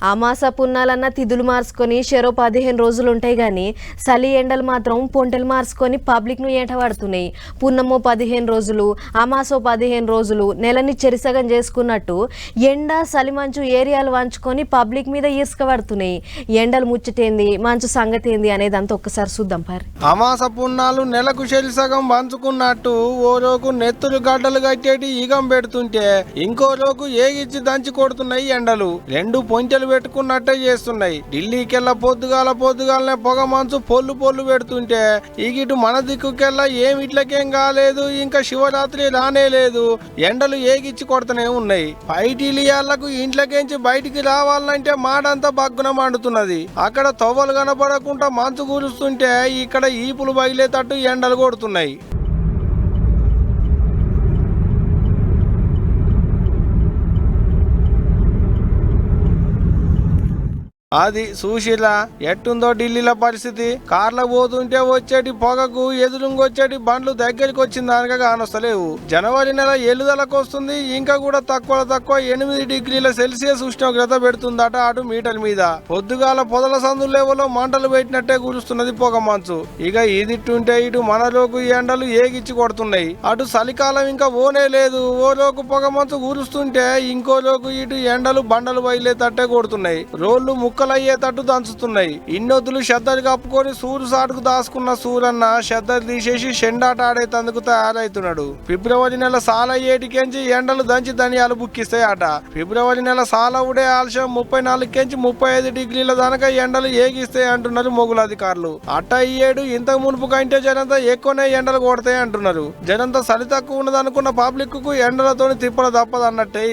అమాస పున్నాలన్న తిథులు మార్చుకొని చెరో 15 రోజులు ఉంటాయి గాని చలి ఎండలు మాత్రం పొంటెలు మార్చుకొని పబ్లిక్ ను ఏట పడుతున్నాయి. పున్నమో 15 రోజులు, అమాసో 15 రోజులు, నెలని చెరిసగం చేసుకున్నట్టు ఎండ చలిమంచు ఏరియాలు వంచుకొని పబ్లిక్ మీద ఈర్స్క పడుతున్నాయి. ఎండలు ముచ్చటేంది, మంచు సంగతేంది అనేది అంతా ఒక్కసారి చూద్దాం పారి. అమాస పున్నాలు నెలకు చెరిసగం పంచుకున్నట్టు ఓ రోజు నెత్తులు గడ్డలు కట్టేటి ఈగం పెడుతుంటే ఇంకో రోజు ఏగిచ్చి దంచి కొడుతున్నాయి ఎండలు. రెండు పొంచెలు పెట్టుకున్నట్టే చేస్తున్నాయి. ఢిల్లీకెళ్ళ పొద్దుగాలనే పొగ మంచు పొల్లు పెడుతుంటే ఈగిటు మన దిక్కుకెళ్ళ ఏం ఇట్లకేం కాలేదు, ఇంకా శివరాత్రి రానే లేదు, ఎండలు ఏగిచ్చి కొడుతూనే ఉన్నాయి. పైటిలియాళ్లకు ఇంట్లోకేంచి బయటికి రావాలంటే మాడంతా బగ్గున మండుతున్నది. అక్కడ తవ్వలు కనపడకుండా మంచు కూరుస్తుంటే ఇక్కడ ఈపులు బగిలేటట్టు ఎండలు కొడుతున్నాయి. అది చూసిరా ఎట్టుందో ఢిల్లీలో పరిస్థితి. కార్ల పోతుంటే వచ్చేటి పొగకు ఎదురుంగొచ్చేటి బండ్లు దగ్గరికి వచ్చిన దానిగా కానొస్తలేవు. జనవరి నెల ఎలుదలకు వస్తుంది. ఇంకా కూడా తక్కువ 8 డిగ్రీల సెల్సియస్ ఉష్ణోగ్రత పెడుతుందట అటు మీటర్ మీద. పొద్దుగాల పొదల సందు లేవలో మంటలు పెట్టినట్టే కురుస్తున్నది పొగ మంచు. ఇక ఇదిట్టుంటే ఇటు మనలోకు ఎండలు ఏగిచ్చి కొడుతున్నాయి. అటు చలికాలం ఇంకా ఓనే లేదు. ఓ లోకు పొగ మంచు కూరుస్తుంటే ఇంకో లోకు ఇటు ఎండలు బండలు బయలేతట్టే కొడుతున్నాయి. రోడ్లు ముక్కలయ్యేటట్టు దంచుతున్నాయి. ఇన్నొద్దులు శ్రద్ధలు కప్పుకొని సూరు సాటుకు దాసుకున్న సూరన్న శ్రద్ధలు తీసేసి షెండాట ఆడేతందుకు తయారైతున్నాడు. ఫిబ్రవరి నెల సాలయ్యేటికెంచి ఎండలు దంచి ధనియాలు బుక్కిస్తాయట. ఫిబ్రవరి నెల సాల ఉడే ఆలస్యం 34 35 డిగ్రీల దాకా ఎండలు ఏగిస్తాయి అంటున్నారు మొగులు అధికారులు. అట్ట ఈ ఏడు ఇంతకు మునుపు కంటే జనంతా ఎక్కువనే ఎండలు కొడతాయి అంటున్నారు. జనంతా చలి తక్కువ ఉన్నదనుకున్న పబ్లిక్ కు ఎండలతోని తిప్పలు తప్పదన్నట్టే.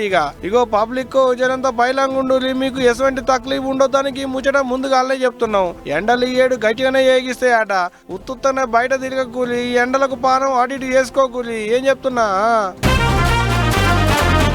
ఇగో పబ్లిక్ జనంతా బయలంగుండు, మీకు ఎటువంటి తక్లీఫ్ ఉండొద్దానికి ముచ్చట ముందుగానే చెప్తున్నాం. ఎండలు ఈ ఏడు గట్టిగానే ఏగిస్తాయట. ఉత్తుత్తనే బయట తిరగకూలి, ఎండలకు పానం అటు ఇటు చేసుకోకూలి. ఏం చెప్తున్నా.